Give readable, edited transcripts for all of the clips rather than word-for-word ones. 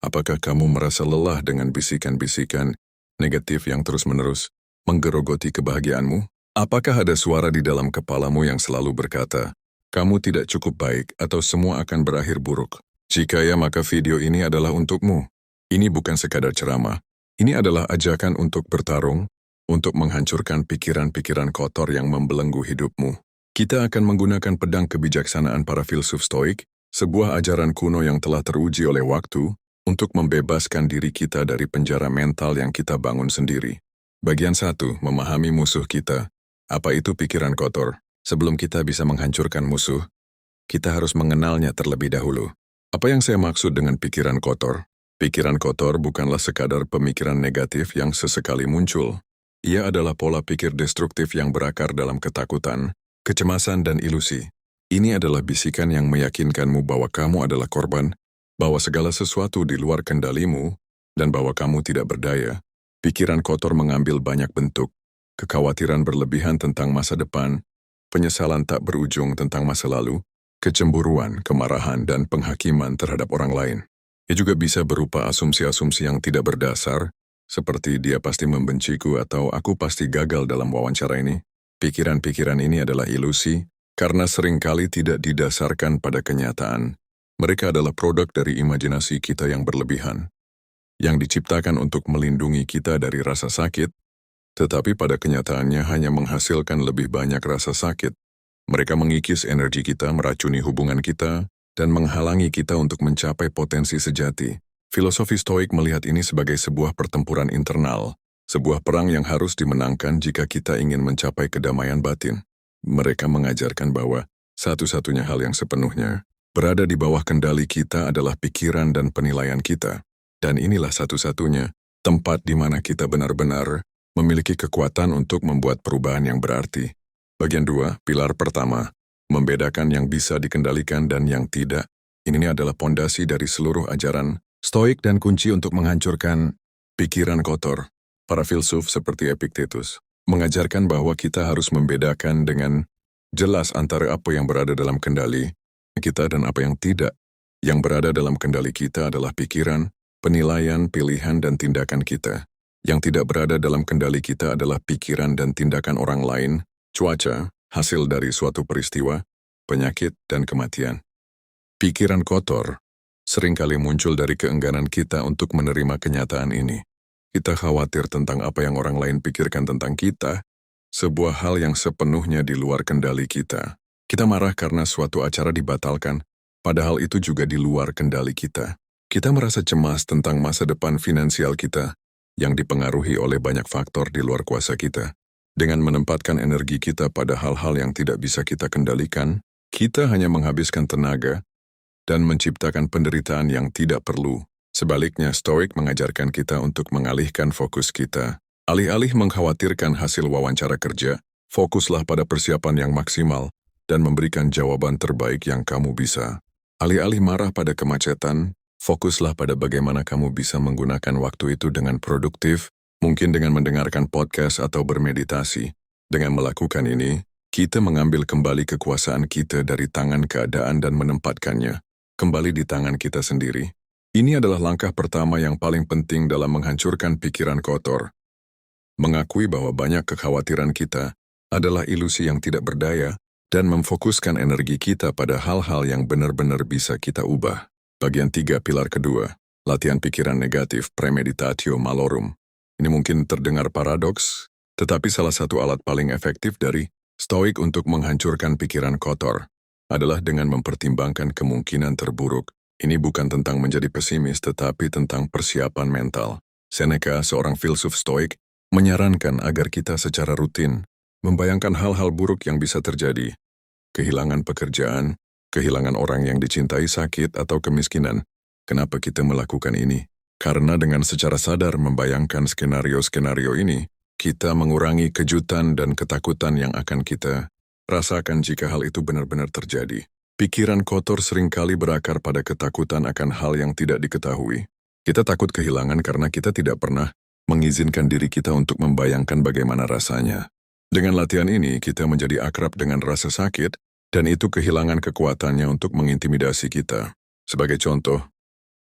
Apakah kamu merasa lelah dengan bisikan-bisikan negatif yang terus-menerus menggerogoti kebahagiaanmu? Apakah ada suara di dalam kepalamu yang selalu berkata, kamu tidak cukup baik atau semua akan berakhir buruk? Jika ya, maka video ini adalah untukmu. Ini bukan sekadar ceramah. Ini adalah ajakan untuk bertarung, untuk menghancurkan pikiran-pikiran kotor yang membelenggu hidupmu. Kita akan menggunakan pedang kebijaksanaan para filsuf Stoik, sebuah ajaran kuno yang telah teruji oleh waktu, untuk membebaskan diri kita dari penjara mental yang kita bangun sendiri. Bagian 1, memahami musuh kita. Apa itu pikiran kotor? Sebelum kita bisa menghancurkan musuh, kita harus mengenalnya terlebih dahulu. Apa yang saya maksud dengan pikiran kotor? Pikiran kotor bukanlah sekadar pemikiran negatif yang sesekali muncul. Ia adalah pola pikir destruktif yang berakar dalam ketakutan, kecemasan, dan ilusi. Ini adalah bisikan yang meyakinkanmu bahwa kamu adalah korban, bahwa segala sesuatu di luar kendalimu, dan bahwa kamu tidak berdaya. Pikiran kotor mengambil banyak bentuk, kekhawatiran berlebihan tentang masa depan, penyesalan tak berujung tentang masa lalu, kecemburuan, kemarahan, dan penghakiman terhadap orang lain. Ia juga bisa berupa asumsi-asumsi yang tidak berdasar, seperti dia pasti membenciku atau aku pasti gagal dalam wawancara ini. Pikiran-pikiran ini adalah ilusi, karena seringkali tidak didasarkan pada kenyataan. Mereka adalah produk dari imajinasi kita yang berlebihan, yang diciptakan untuk melindungi kita dari rasa sakit, tetapi pada kenyataannya hanya menghasilkan lebih banyak rasa sakit. Mereka mengikis energi kita, meracuni hubungan kita, dan menghalangi kita untuk mencapai potensi sejati. Filosofi Stoik melihat ini sebagai sebuah pertempuran internal, sebuah perang yang harus dimenangkan jika kita ingin mencapai kedamaian batin. Mereka mengajarkan bahwa satu-satunya hal yang sepenuhnya berada di bawah kendali kita adalah pikiran dan penilaian kita. Dan inilah satu-satunya tempat di mana kita benar-benar memiliki kekuatan untuk membuat perubahan yang berarti. Bagian 2, pilar pertama, membedakan yang bisa dikendalikan dan yang tidak. Ini adalah pondasi dari seluruh ajaran Stoik dan kunci untuk menghancurkan pikiran kotor. Para filsuf seperti Epictetus mengajarkan bahwa kita harus membedakan dengan jelas antara apa yang berada dalam kendali kita dan apa yang tidak. Yang berada dalam kendali kita adalah pikiran, penilaian, pilihan, dan tindakan kita. Yang tidak berada dalam kendali kita adalah pikiran dan tindakan orang lain, cuaca, hasil dari suatu peristiwa, penyakit, dan kematian. Pikiran kotor seringkali muncul dari keengganan kita untuk menerima kenyataan ini. Kita khawatir tentang apa yang orang lain pikirkan tentang kita, sebuah hal yang sepenuhnya di luar kendali kita. Kita marah karena suatu acara dibatalkan, padahal itu juga di luar kendali kita. Kita merasa cemas tentang masa depan finansial kita, yang dipengaruhi oleh banyak faktor di luar kuasa kita. Dengan menempatkan energi kita pada hal-hal yang tidak bisa kita kendalikan, kita hanya menghabiskan tenaga dan menciptakan penderitaan yang tidak perlu. Sebaliknya, Stoik mengajarkan kita untuk mengalihkan fokus kita. Alih-alih mengkhawatirkan hasil wawancara kerja, fokuslah pada persiapan yang maksimal dan memberikan jawaban terbaik yang kamu bisa. Alih-alih marah pada kemacetan, fokuslah pada bagaimana kamu bisa menggunakan waktu itu dengan produktif, mungkin dengan mendengarkan podcast atau bermeditasi. Dengan melakukan ini, kita mengambil kembali kekuasaan kita dari tangan keadaan dan menempatkannya kembali di tangan kita sendiri. Ini adalah langkah pertama yang paling penting dalam menghancurkan pikiran kotor. Mengakui bahwa banyak kekhawatiran kita adalah ilusi yang tidak berdaya dan memfokuskan energi kita pada hal-hal yang benar-benar bisa kita ubah. Bagian 3, pilar kedua, latihan pikiran negatif, premeditatio malorum. Ini mungkin terdengar paradoks, tetapi salah satu alat paling efektif dari Stoik untuk menghancurkan pikiran kotor adalah dengan mempertimbangkan kemungkinan terburuk. Ini bukan tentang menjadi pesimis, tetapi tentang persiapan mental. Seneca, seorang filsuf Stoik, menyarankan agar kita secara rutin membayangkan hal-hal buruk yang bisa terjadi. Kehilangan pekerjaan, kehilangan orang yang dicintai, sakit, atau kemiskinan. Kenapa kita melakukan ini? Karena dengan secara sadar membayangkan skenario-skenario ini, kita mengurangi kejutan dan ketakutan yang akan kita rasakan jika hal itu benar-benar terjadi. Pikiran kotor seringkali berakar pada ketakutan akan hal yang tidak diketahui. Kita takut kehilangan karena kita tidak pernah mengizinkan diri kita untuk membayangkan bagaimana rasanya. Dengan latihan ini, kita menjadi akrab dengan rasa sakit, dan itu kehilangan kekuatannya untuk mengintimidasi kita. Sebagai contoh,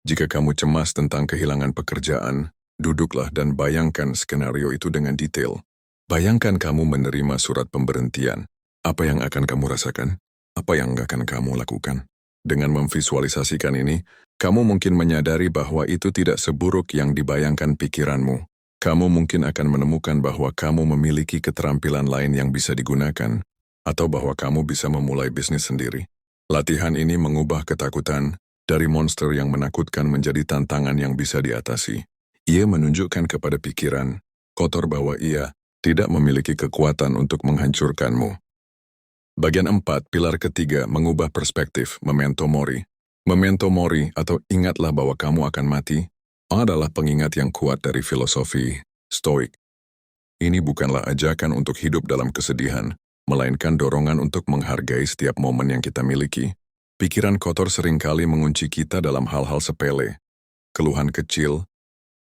Jika kamu cemas tentang kehilangan pekerjaan, duduklah dan bayangkan skenario itu dengan detail. Bayangkan kamu menerima surat pemberhentian. Apa yang akan kamu rasakan? Apa yang akan kamu lakukan? Dengan memvisualisasikan ini, kamu mungkin menyadari bahwa itu tidak seburuk yang dibayangkan pikiranmu. Kamu mungkin akan menemukan bahwa kamu memiliki keterampilan lain yang bisa digunakan, atau bahwa kamu bisa memulai bisnis sendiri. Latihan ini mengubah ketakutan dari monster yang menakutkan menjadi tantangan yang bisa diatasi. Ia menunjukkan kepada pikiran kotor bahwa ia tidak memiliki kekuatan untuk menghancurkanmu. Bagian 4, pilar ketiga, mengubah perspektif, memento mori. Memento mori atau ingatlah bahwa kamu akan mati adalah pengingat yang kuat dari filosofi Stoik. Ini bukanlah ajakan untuk hidup dalam kesedihan, melainkan dorongan untuk menghargai setiap momen yang kita miliki. Pikiran kotor seringkali mengunci kita dalam hal-hal sepele, keluhan kecil,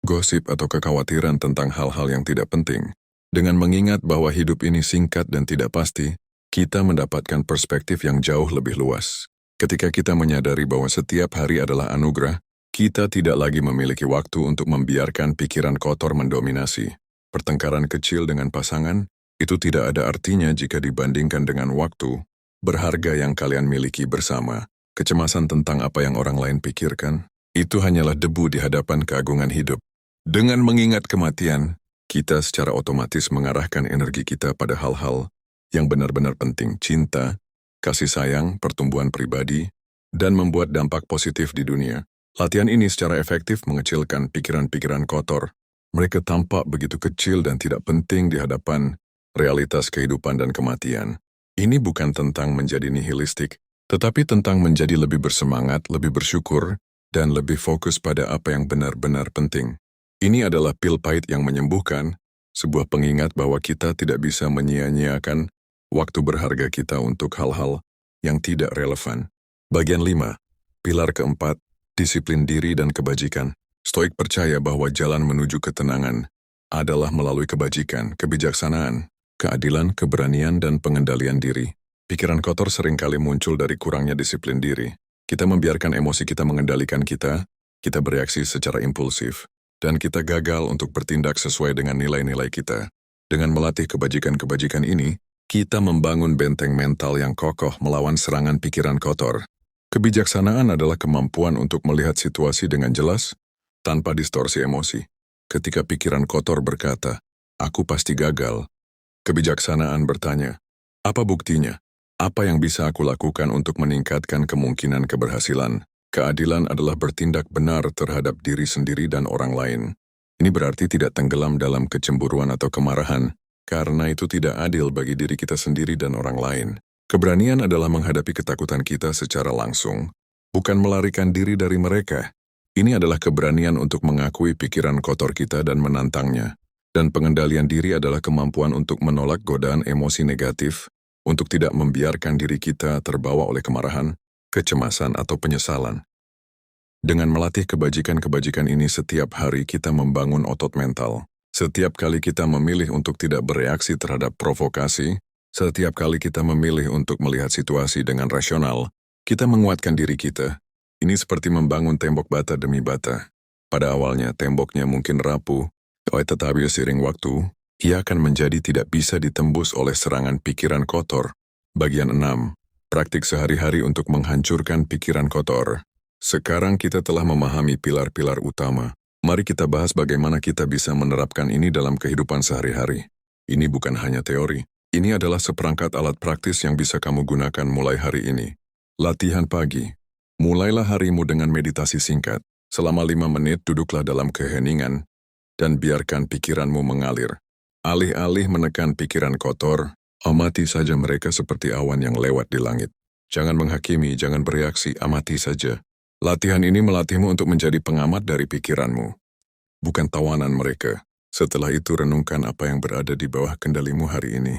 gosip atau kekhawatiran tentang hal-hal yang tidak penting. Dengan mengingat bahwa hidup ini singkat dan tidak pasti, kita mendapatkan perspektif yang jauh lebih luas. Ketika kita menyadari bahwa setiap hari adalah anugerah, kita tidak lagi memiliki waktu untuk membiarkan pikiran kotor mendominasi. Pertengkaran kecil dengan pasangan, itu tidak ada artinya jika dibandingkan dengan waktu berharga yang kalian miliki bersama. Kecemasan tentang apa yang orang lain pikirkan, itu hanyalah debu di hadapan keagungan hidup. Dengan mengingat kematian, kita secara otomatis mengarahkan energi kita pada hal-hal yang benar-benar penting, cinta, kasih sayang, pertumbuhan pribadi, dan membuat dampak positif di dunia. Latihan ini secara efektif mengecilkan pikiran-pikiran kotor. Mereka tampak begitu kecil dan tidak penting di hadapan realitas kehidupan dan kematian. Ini bukan tentang menjadi nihilistik, tetapi tentang menjadi lebih bersemangat, lebih bersyukur, dan lebih fokus pada apa yang benar-benar penting. Ini adalah pil pahit yang menyembuhkan, sebuah pengingat bahwa kita tidak bisa menyia-nyiakan waktu berharga kita untuk hal-hal yang tidak relevan. Bagian 5. Pilar keempat, disiplin diri dan kebajikan. Stoik percaya bahwa jalan menuju ketenangan adalah melalui kebajikan, kebijaksanaan, keadilan, keberanian, dan pengendalian diri. Pikiran kotor seringkali muncul dari kurangnya disiplin diri. Kita membiarkan emosi kita mengendalikan kita bereaksi secara impulsif, dan kita gagal untuk bertindak sesuai dengan nilai-nilai kita. Dengan melatih kebajikan-kebajikan ini, kita membangun benteng mental yang kokoh melawan serangan pikiran kotor. Kebijaksanaan adalah kemampuan untuk melihat situasi dengan jelas, tanpa distorsi emosi. Ketika pikiran kotor berkata, "Aku pasti gagal," kebijaksanaan bertanya, "Apa buktinya? Apa yang bisa aku lakukan untuk meningkatkan kemungkinan keberhasilan?" Keadilan adalah bertindak benar terhadap diri sendiri dan orang lain. Ini berarti tidak tenggelam dalam kecemburuan atau kemarahan, karena itu tidak adil bagi diri kita sendiri dan orang lain. Keberanian adalah menghadapi ketakutan kita secara langsung, bukan melarikan diri dari mereka. Ini adalah keberanian untuk mengakui pikiran kotor kita dan menantangnya. Dan pengendalian diri adalah kemampuan untuk menolak godaan emosi negatif, untuk tidak membiarkan diri kita terbawa oleh kemarahan, kecemasan, atau penyesalan. Dengan melatih kebajikan-kebajikan ini setiap hari kita membangun otot mental. Setiap kali kita memilih untuk tidak bereaksi terhadap provokasi, setiap kali kita memilih untuk melihat situasi dengan rasional, kita menguatkan diri kita. Ini seperti membangun tembok bata demi bata. Pada awalnya temboknya mungkin rapuh, tetapi seiring waktu, ia akan menjadi tidak bisa ditembus oleh serangan pikiran kotor. Bagian 6. Praktik sehari-hari untuk menghancurkan pikiran kotor. Sekarang kita telah memahami pilar-pilar utama. Mari kita bahas bagaimana kita bisa menerapkan ini dalam kehidupan sehari-hari. Ini bukan hanya teori. Ini adalah seperangkat alat praktis yang bisa kamu gunakan mulai hari ini. Latihan pagi. Mulailah harimu dengan meditasi singkat. Selama 5 menit duduklah dalam keheningan dan biarkan pikiranmu mengalir. Alih-alih menekan pikiran kotor, amati saja mereka seperti awan yang lewat di langit. Jangan menghakimi, jangan bereaksi, amati saja. Latihan ini melatihmu untuk menjadi pengamat dari pikiranmu, bukan tawanan mereka. Setelah itu renungkan apa yang berada di bawah kendalimu hari ini.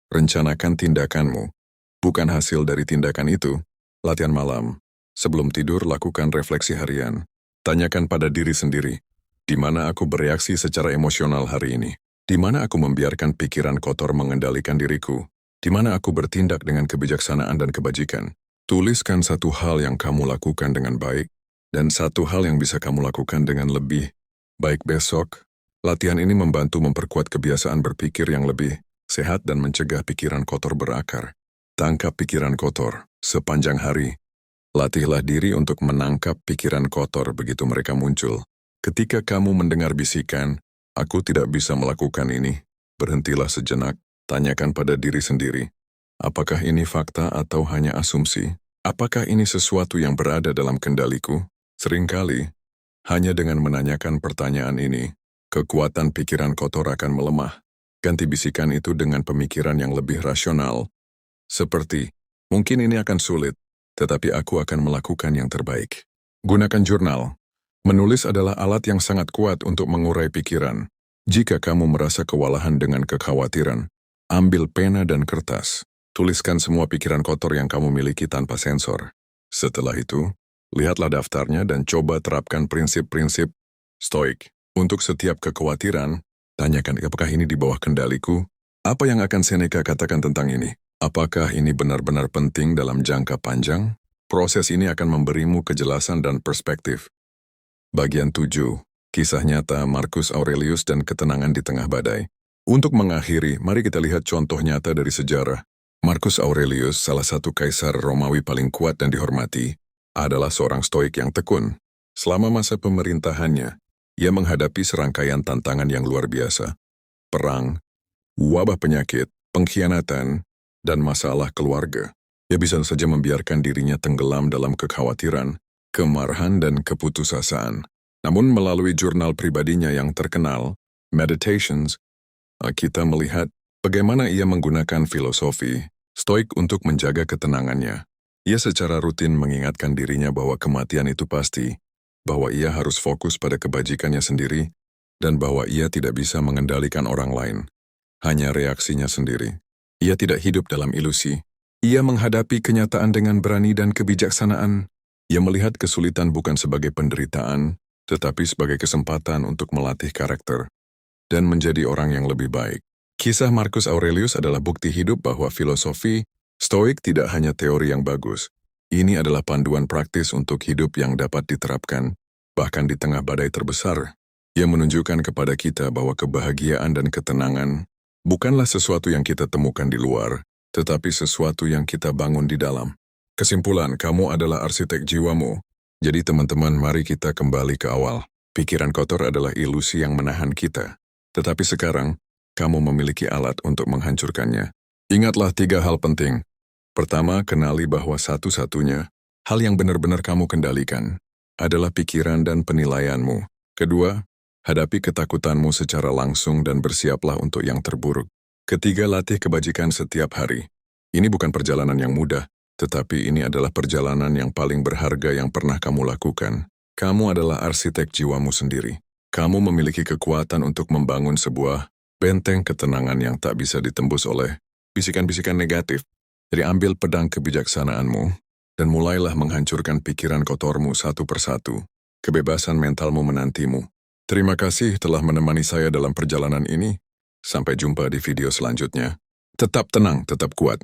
Rencanakan tindakanmu, bukan hasil dari tindakan itu. Latihan malam. Sebelum tidur, lakukan refleksi harian. Tanyakan pada diri sendiri, di mana aku bereaksi secara emosional hari ini? Di mana aku membiarkan pikiran kotor mengendalikan diriku? Di mana aku bertindak dengan kebijaksanaan dan kebajikan? Tuliskan satu hal yang kamu lakukan dengan baik, Dan satu hal yang bisa kamu lakukan dengan lebih baik besok, latihan ini membantu memperkuat kebiasaan berpikir yang lebih sehat dan mencegah pikiran kotor berakar. Tangkap pikiran kotor sepanjang hari. Latihlah diri untuk menangkap pikiran kotor begitu mereka muncul. Ketika kamu mendengar bisikan, "Aku tidak bisa melakukan ini," berhentilah sejenak, tanyakan pada diri sendiri, apakah ini fakta atau hanya asumsi? Apakah ini sesuatu yang berada dalam kendaliku? Seringkali, hanya dengan menanyakan pertanyaan ini, kekuatan pikiran kotor akan melemah. Ganti bisikan itu dengan pemikiran yang lebih rasional, seperti, "Mungkin ini akan sulit, tetapi aku akan melakukan yang terbaik." Gunakan jurnal. Menulis adalah alat yang sangat kuat untuk mengurai pikiran. Jika kamu merasa kewalahan dengan kekhawatiran, ambil pena dan kertas. Tuliskan semua pikiran kotor yang kamu miliki tanpa sensor. Setelah itu, lihatlah daftarnya dan coba terapkan prinsip-prinsip stoik. Untuk setiap kekhawatiran, tanyakan apakah ini di bawah kendaliku? Apa yang akan Seneca katakan tentang ini? Apakah ini benar-benar penting dalam jangka panjang? Proses ini akan memberimu kejelasan dan perspektif. Bagian 7. Kisah nyata Marcus Aurelius dan ketenangan di tengah badai. Untuk mengakhiri, mari kita lihat contoh nyata dari sejarah. Marcus Aurelius, salah satu kaisar Romawi paling kuat dan dihormati, adalah seorang stoik yang tekun. Selama masa pemerintahannya, ia menghadapi serangkaian tantangan yang luar biasa. Perang, wabah penyakit, pengkhianatan, dan masalah keluarga. Ia bisa saja membiarkan dirinya tenggelam dalam kekhawatiran, kemarahan, dan keputusasaan. Namun melalui jurnal pribadinya yang terkenal, Meditations, kita melihat bagaimana ia menggunakan filosofi stoik untuk menjaga ketenangannya. Ia secara rutin mengingatkan dirinya bahwa kematian itu pasti, bahwa ia harus fokus pada kebajikannya sendiri, dan bahwa ia tidak bisa mengendalikan orang lain, hanya reaksinya sendiri. Ia tidak hidup dalam ilusi. Ia menghadapi kenyataan dengan berani dan kebijaksanaan. Ia melihat kesulitan bukan sebagai penderitaan, tetapi sebagai kesempatan untuk melatih karakter dan menjadi orang yang lebih baik. Kisah Marcus Aurelius adalah bukti hidup bahwa filosofi stoik tidak hanya teori yang bagus. Ini adalah panduan praktis untuk hidup yang dapat diterapkan, bahkan di tengah badai terbesar. Ia menunjukkan kepada kita bahwa kebahagiaan dan ketenangan bukanlah sesuatu yang kita temukan di luar, tetapi sesuatu yang kita bangun di dalam. Kesimpulan, kamu adalah arsitek jiwamu. Jadi teman-teman, mari kita kembali ke awal. Pikiran kotor adalah ilusi yang menahan kita. Tetapi sekarang, kamu memiliki alat untuk menghancurkannya. Ingatlah 3 hal penting. Pertama, kenali bahwa satu-satunya hal yang benar-benar kamu kendalikan adalah pikiran dan penilaianmu. Kedua, hadapi ketakutanmu secara langsung dan bersiaplah untuk yang terburuk. Ketiga, latih kebajikan setiap hari. Ini bukan perjalanan yang mudah, tetapi ini adalah perjalanan yang paling berharga yang pernah kamu lakukan. Kamu adalah arsitek jiwamu sendiri. Kamu memiliki kekuatan untuk membangun sebuah benteng ketenangan yang tak bisa ditembus oleh bisikan-bisikan negatif. Jadi ambil pedang kebijaksanaanmu dan mulailah menghancurkan pikiran kotormu satu persatu. Kebebasan mentalmu menantimu. Terima kasih telah menemani saya dalam perjalanan ini. Sampai jumpa di video selanjutnya. Tetap tenang, tetap kuat.